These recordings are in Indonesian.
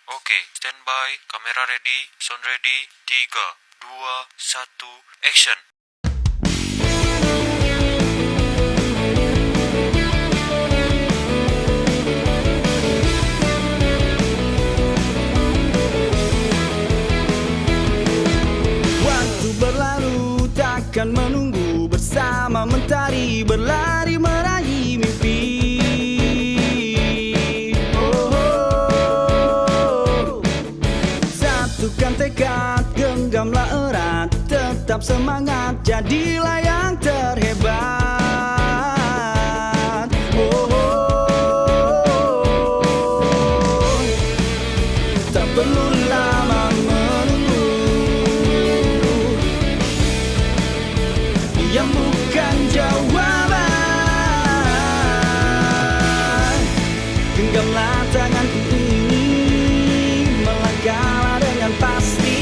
Oke, standby, kamera ready, sound ready, 3, 2, 1, action. Waktu berlalu takkan menunggu, bersama mentari berlari meraih mimpi. Satukan tekad, genggamlah erat, tetap semangat, jadilah yang terhebat. Tak perlu lama menunggu, yang bukan jawaban. Genggamlah tanganku ini, melangkahlah dengan pasti,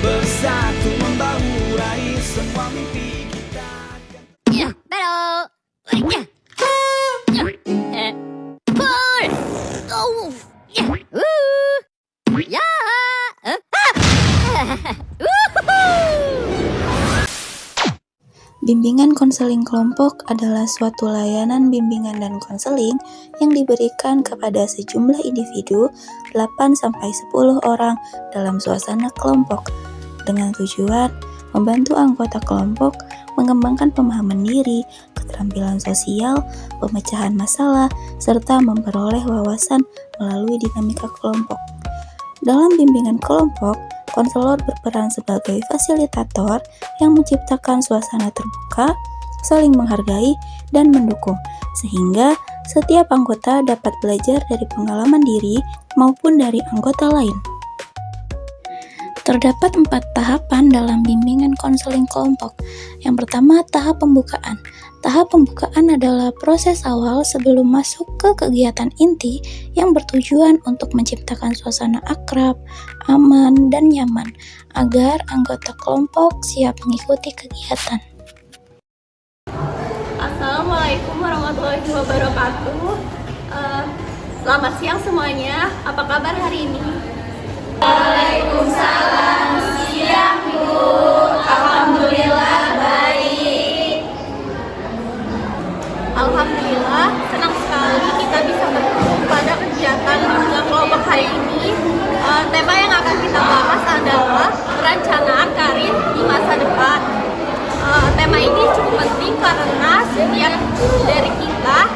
bersatu membahu raih semua mimpi kita. Ya, baru. Ya. Pull. Oh. Ya. Ya. Bimbingan konseling kelompok adalah suatu layanan bimbingan dan konseling yang diberikan kepada sejumlah individu 8-10 orang dalam suasana kelompok dengan tujuan membantu anggota kelompok mengembangkan pemahaman diri, keterampilan sosial, pemecahan masalah, serta memperoleh wawasan melalui dinamika kelompok. Dalam bimbingan kelompok, konselor berperan sebagai fasilitator yang menciptakan suasana terbuka, saling menghargai, dan mendukung, sehingga setiap anggota dapat belajar dari pengalaman diri maupun dari anggota lain. Terdapat 4 tahapan dalam bimbingan konseling kelompok. Yang pertama, tahap pembukaan. Tahap pembukaan adalah proses awal sebelum masuk ke kegiatan inti yang bertujuan untuk menciptakan suasana akrab, aman, dan nyaman agar anggota kelompok siap mengikuti kegiatan. Assalamualaikum warahmatullahi wabarakatuh. Selamat siang semuanya. Apa kabar hari ini? Waalaikumsalam. Siang Bu. Alhamdulillah baik. Alhamdulillah, senang sekali kita bisa bertemu pada kegiatan bimbingan kelompok hari ini. Tema yang akan kita bahas adalah perencanaan karir di masa depan. Tema ini cukup penting karena setiap dari kita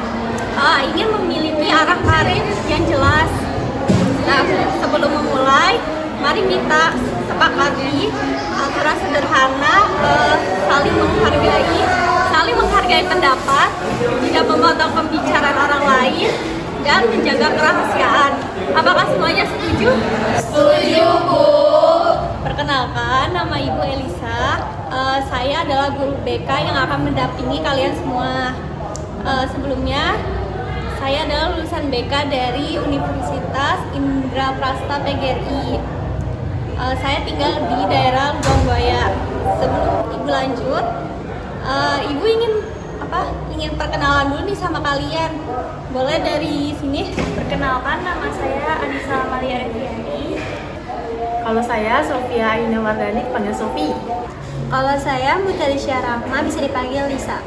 ingin memiliki arah karir yang jelas. Nah, sebelum memulai, mari kita sepakati aturan sederhana, saling menghargai pendapat, tidak memotong pembicaraan orang lain, dan menjaga kerahasiaan. Apakah semuanya setuju? Setuju, Bu. Perkenalkan, nama Ibu Elisa. Saya adalah guru BK yang akan mendampingi kalian semua. Sebelumnya, saya adalah lulusan BK dari Universitas Indraprasta PGRI. Saya tinggal di daerah Lubangbuaya. Sebelum Ibu lanjut, Ibu ingin perkenalan dulu nih sama kalian. Boleh dari sini? Perkenalkan, nama saya Anissa Maria Reviani. Kalau saya Sofia Aina Wardani, dipanggil Sofi. Kalau saya Mutalisya Rahma, bisa dipanggil Lisa.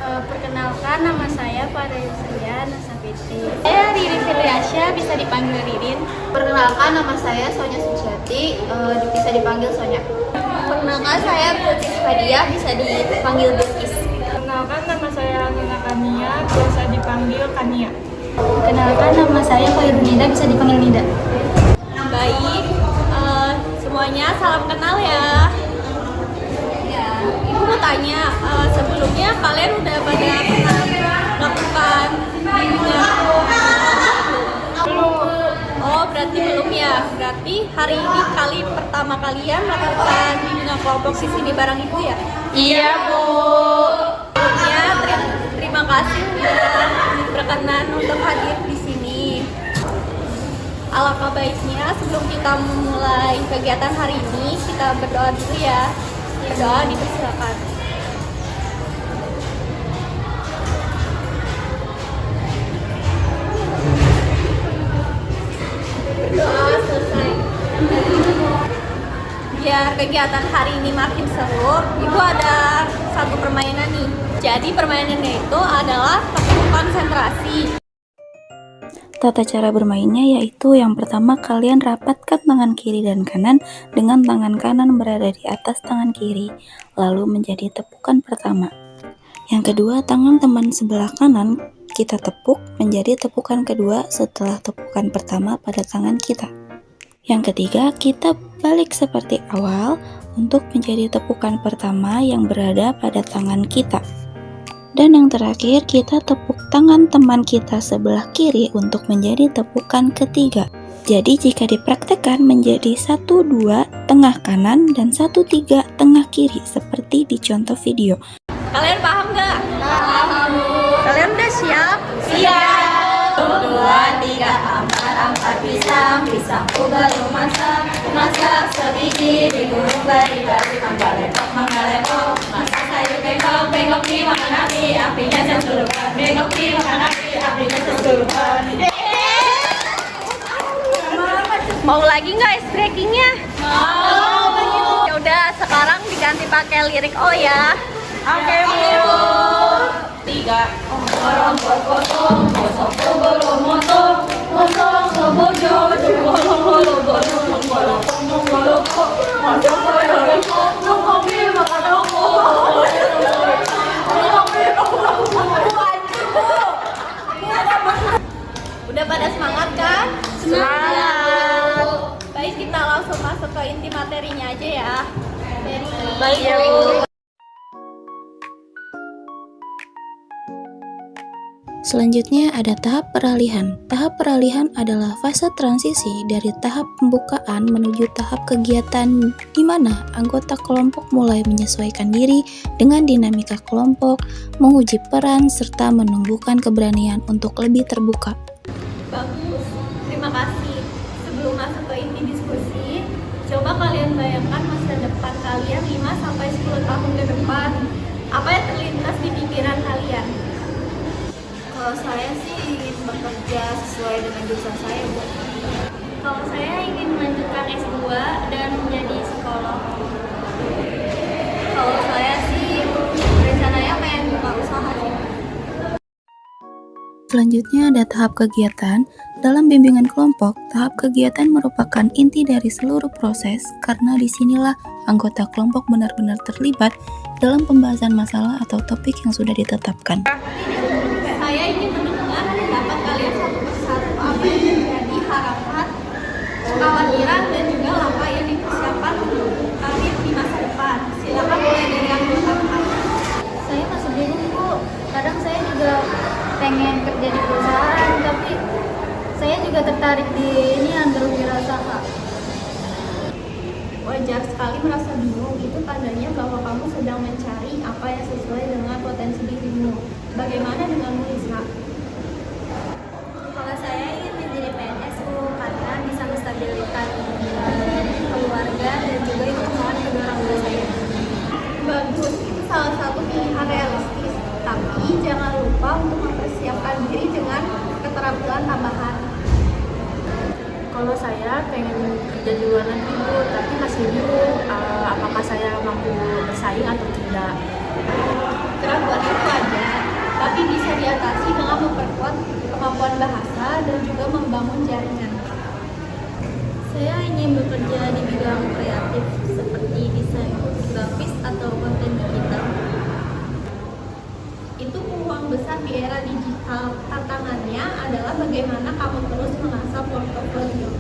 Perkenalkan, nama saya Pada Yusria Nasabiti. Saya Ririn Fitriasya, bisa dipanggil Ririn. Perkenalkan, nama saya Sonya Suciati, bisa dipanggil Sonya. Perkenalkan, saya Bilkis Fadia, bisa dipanggil Bilkis. Perkenalkan, nama saya Nuna Kania, biasa dipanggil Kania. Perkenalkan, nama saya Khairu Nida, bisa dipanggil Nida. Baik, semuanya salam kenal ya. Ibu mau tanya, sebelumnya kalian udah pada pernah melakukan bimbingan? Belum. Oh, berarti belum ya. Berarti hari ini kali pertama kalian melakukan bimbingan kelompok sisi ini bareng Ibu ya? Iya, Bu. Sebelumnya terima kasih sudah berkenan untuk hadir di sini. Alangkah baiknya sebelum kita memulai kegiatan hari ini, kita berdoa dulu ya. Berdoa dipersilakan. berdoa selesai. Biar kegiatan hari ini makin seru, Ibu ada satu permainan nih. Jadi permainannya itu adalah tepuk konsentrasi. Tata cara bermainnya yaitu yang pertama kalian rapatkan tangan kiri dan kanan dengan tangan kanan berada di atas tangan kiri, lalu menjadi tepukan pertama. Yang kedua, tangan teman sebelah kanan kita tepuk menjadi tepukan kedua setelah tepukan pertama pada tangan kita. Yang ketiga, kita balik seperti awal untuk menjadi tepukan pertama yang berada pada tangan kita. Dan yang terakhir, kita tepuk tangan teman kita sebelah kiri untuk menjadi tepukan ketiga. Jadi jika dipraktekkan menjadi 1-2 tengah kanan dan 1-3 tengah kiri seperti di contoh video. Kalian paham nggak? Paham. Kalian udah siap? Siap. 1, 2, 3, 4 pisang, pisangku belum masak, masak sebiji digulung bari-bari, mangga lepok, masak sayur bengkok dimakan api, apinya sesurupan, bengkok dimakan api, apinya sesurupan. Mau lagi nggak ice breakingnya? Mau. Ya udah, sekarang diganti pakai lirik O ya. Oke, Bu. 3. Orang berkotong, kosong bolong motong, motong bojo, bolong bolong bolong bolong bolong bolong motong bolong bolong mobil makan rokok. Udah pada semangat kan? Semangat. Baik, kita langsung masuk ke inti materinya aja ya. Baik. Selanjutnya ada tahap peralihan. Tahap peralihan adalah fase transisi dari tahap pembukaan menuju tahap kegiatan di mana anggota kelompok mulai menyesuaikan diri dengan dinamika kelompok, menguji peran, serta menumbuhkan keberanian untuk lebih terbuka. Bagus, terima kasih. Sebelum masuk ke inti diskusi, coba kalian bayangkan masa depan kalian 5-10 tahun ke depan. Apa yang terlintas di pikiran kalian? Kalau saya sih ingin bekerja sesuai dengan jurusan saya, Bu. Kalau saya ingin melanjutkan S2 dan menjadi psikolog. Kalau saya sih rencananya pengen buka usaha sih. Selanjutnya ada tahap kegiatan. Dalam bimbingan kelompok, tahap kegiatan merupakan inti dari seluruh proses karena disinilah anggota kelompok benar-benar terlibat dalam pembahasan masalah atau topik yang sudah ditetapkan. Saya ingin mendengar pendapat kalian satu persatu, apa yang menjadi harapan, kekhawatiran, dan juga langkah yang dipersiapkan untuk kalian di masa depan. Silakan mulai dari anggota kalian. Saya masih bingung, Bu. Kadang saya juga pengen kerja di perusahaan, tapi saya juga tertarik di berwirausaha. Wajar sekali merasa bingung, itu tandanya bahwa kamu sedang mencari apa yang sesuai dengan potensi dirimu. Bagaimana denganmu, Isra? Kalau saya ingin menjadi PNS, Bu, karena bisa menstabilkan keluarga dan juga itu mohon kedua orang tua saya. Bagus, itu salah satu pilihan realistis. Tapi jangan lupa untuk mempersiapkan diri dengan keterampilan tambahan. Kalau saya pengen kerja di luar negeri, Bu, tapi masih bingung apakah saya mampu bersaing atau tidak. Keraguan itu ada, tapi bisa diatasi dengan memperkuat kemampuan bahasa dan juga membangun jaringan. Saya ingin bekerja di bidang kreatif seperti desain grafis atau konten digital. Itu peluang besar di era digital. Tantangannya adalah bagaimana kamu terus mengasah portofolio.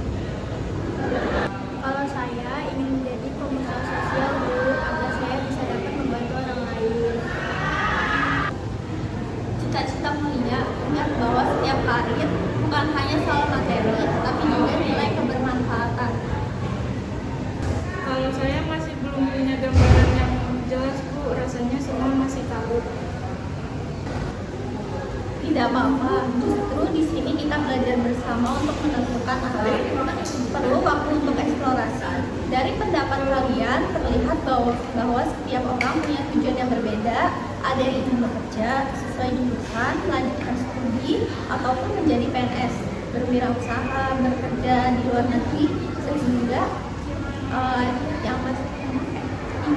Kalau saya ingin menjadi pengusaha sosial, Bu, agar saya bisa dapat membantu orang lain. Cita-cita mulia, ingat bahwa setiap karir bukan hanya soal materi, tapi juga nilai kebermanfaatan. Kalau saya masih belum punya gambaran yang jelas, Bu, rasanya semua masih kabur. Tidak apa-apa, justru di sini kita belajar bersama untuk menentukan arah. Perlu waktu untuk eksplorasi. Dari pendapat kalian terlihat bahwa setiap orang punya tujuan yang berbeda. Ada yang ingin bekerja sesuai jurusan, melanjutkan studi, ataupun menjadi PNS, berwirausaha, bekerja dan di luar negeri, sehingga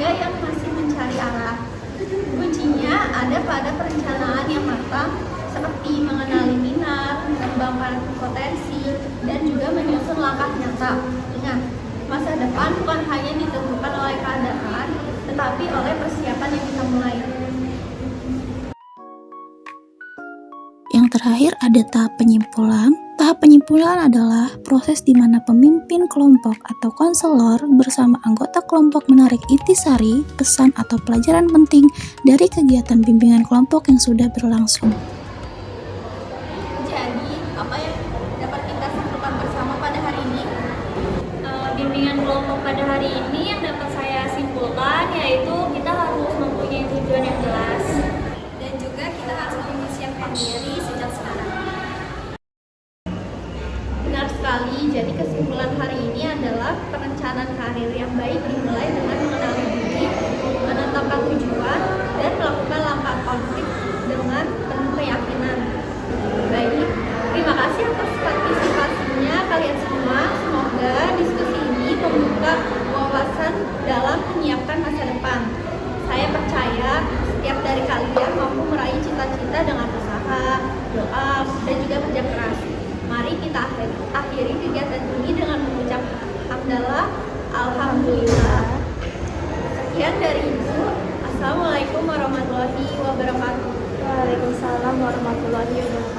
yang masih mencari arah. Kuncinya ada pada perencanaan yang matang, seperti mengenali minat, mengembangkan potensi, dan juga menyusun langkah nyata. Ingat, masa depan bukan hanya ditentukan oleh keadaan, tetapi oleh persiapan yang kita mulai. Yang terakhir ada tahap penyimpulan. Tahap penyimpulan adalah proses di mana pemimpin kelompok atau konselor bersama anggota kelompok menarik intisari, pesan atau pelajaran penting dari kegiatan bimbingan kelompok yang sudah berlangsung. Jadi, apa yang dapat kita simpulkan bersama pada hari ini? Bimbingan kelompok pada hari ini yang dapat saya simpulkan yaitu kita harus mempunyai tujuan yang jelas dan juga kita harus mempersiapkan diri sejak sekarang. Benar sekali, jadi kesimpulan hari ini adalah perencanaan karir yang baik dimulai dengan mengenali diri, menetapkan tujuan, dan melakukan langkah konkret dengan penuh keyakinan. Baik, terima kasih atas partisipasinya kalian semua. Semoga diskusi ini membuka wawasan dalam menyiapkan masa depan. Saya percaya setiap dari kalian mampu meraih cita-cita dengan usaha, doa, dan juga kerja keras. Mari kita akhiri kegiatan ini dengan mengucap hamdalah, alhamdulillah. Sekian dari Ibu. Assalamualaikum warahmatullahi wabarakatuh. Waalaikumsalam warahmatullahi wabarakatuh.